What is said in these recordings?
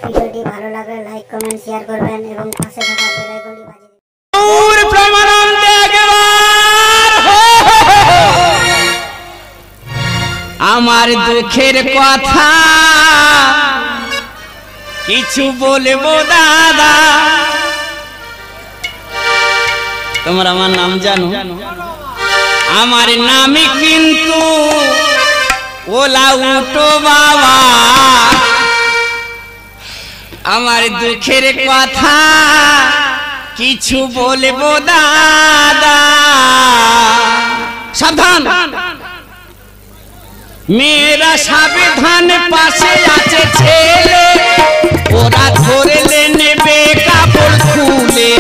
ভিডিওটি ভালো লাগলে লাইক কমেন্ট শেয়ার করবেন এবং পাশে থাকা বেল আইকনটি বাজিয়ে দিন। আমার দুঃখের কথা কিছু বলবো দাদা, তোমরা আমার নাম জানো? আমার নামই কিন্তু ওলা উঠো বাবা। আমার দুঃখের কথা কিছু বলবো দাদা, সাবধান মেয়েরা সাবধান, পাশে আছে ছেলে, ওরা ধরলে নেবে কাপড় খুলে,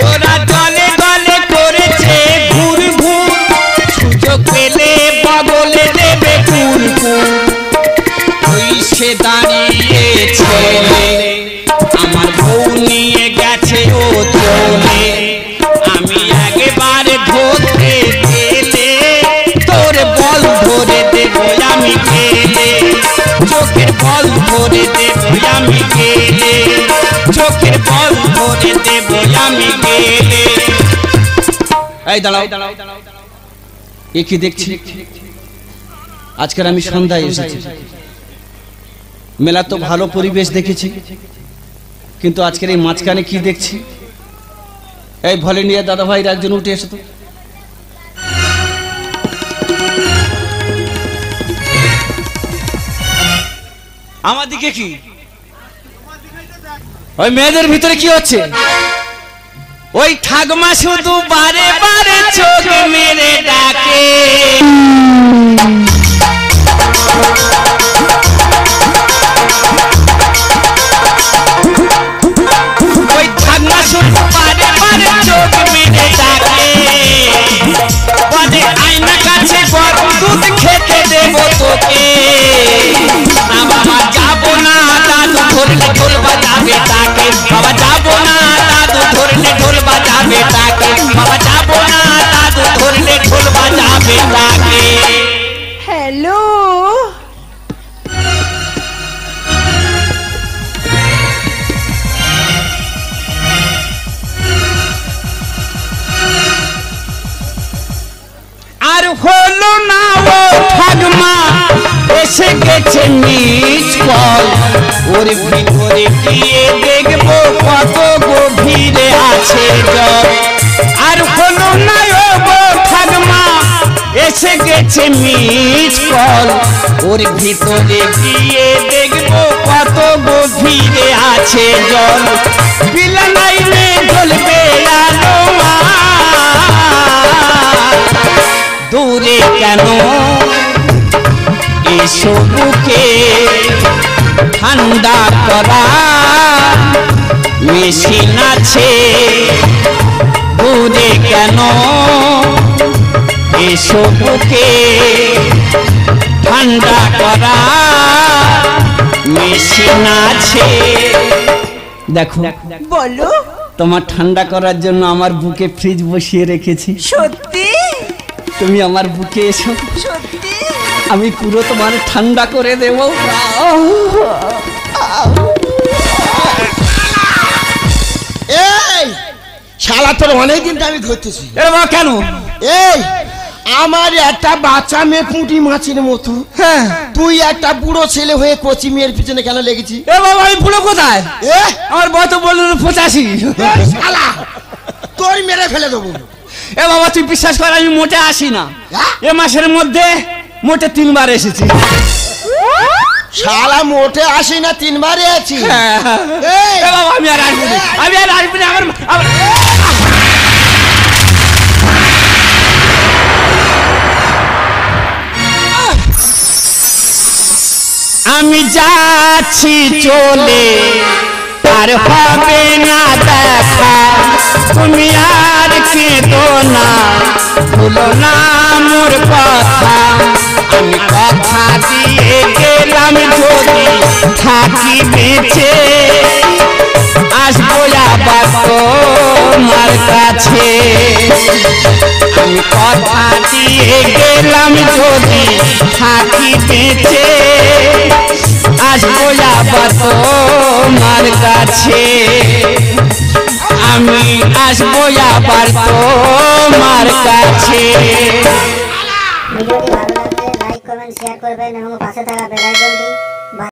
ওরা গলে গলে করেছে ঘুর ঘুর, সুযোগ পেলে বগলে দেবে কুর কুর। ওই সে দাঁড়িয়েছে আমার বউ নিয়ে গেছে ও চলে, আমি একবারে ধরতে গেলে তোর বল ধরে দেবো আমি গেলে, চোখের বল ধরে দেবো আমি গেলে, চোখের বল ধরে দেবো আমি গেলে। এই দাঁড়াও, এ কি দেখছি? আজকের আমি সন্ধ্যায় এসেছি, মেলা তো ভালো পরিবেশ দেখেছি, কিন্তু আজকের এই মাঝখানে কি দেখছি? এই ভলেন্টিয়ার দাদা ভাইরা একজন উঠে এসে তো আমার দিকে কি? ওই মেয়েদের ভিতরে কি হচ্ছে? ওই ঠাকমা শুধু বারে বারে চোখ মেরে ডাকে, ওই ঠাকমা শুধু বারে বারে চোখ মেরে ডাকে, বলে আয়না কাছে গরম দুধ খেতে দেবো তোকে। বাবা যাবো না, দাদু ধরলে ঢোল বাজাবে তাকে, বাবা যাবো না, দাদু ধরলে ঢোল বাজাবে তাকে, বাবা যাবো না, দাদু ধরলে ঢোল বাজাবে তাকে। হ্যালো, আর হলো না ও ঠাকমা এসে গেছে মিস কল, ওর ভিতরে গিয়ে দেখবো কত গভীরে আছে জল। আর হলো না ও ঠাকমা এসে গেছে মিস কল, ওর ভিতরে গিয়ে দেখবো কত গভীরে আছে জল। বিলা লাইনে জ্বলবে আলো দূরে কেন এসো বুকে ঠান্ডা করা মেশিন আছে, দূরে কেন এসো বুকে ঠান্ডা করা মেশিন আছে। দেখো বলো। তোমার ঠান্ডা করার জন্য আমার বুকে ফ্রিজ বসিয়ে রেখেছি। সত্যি? তুমি আমার বুকে এসো, সত্যি আমি পুরো তোমার ঠান্ডা করে দেব। এই শালা তোর অনেকদিন আমি ধরতেছি। কেন? এই আমার একটা বাচ্চা মেয়ে পুঁটি মাছের মতো, হ্যাঁ তুই একটা বুড়ো ছেলে হয়ে কচি মেয়ের পিছনে কেন লেগেছি? এ বাবা আমি বুড়ো কোথায়? আমার বয়স তো বলল 85। শালা তোর মেরে ফেলে দেবো। এ বাবা তুই বিশ্বাস কর আমি মোটে আসি না, এ মাসের মধ্যে মোটে 3 বার এসেছি। শালা মোটে আসি না 3 বারে আছি। এ বাবা আমি আর আসবো না, আমি আর আসবো না। আমি যাচ্ছি চলে, আর হবে না দেখা, তুমি আর কেঁদো না, ভুলো না মোর কথা। আমি কথা দিয়ে গেলাম যদি থাকি বেঁচে, আসবো আবার তোমার কাছে। আমি কথা দিয়ে গেলাম যদি থাকি বেঁচে, আসবো আবার তোমার কাছে আমি আসবো আবার তোমার কাছে। ভিডিওটি ভালো লাগলে লাইক কমেন্ট শেয়ার করবেন এবং পাশে থাকা বেল আইকনটি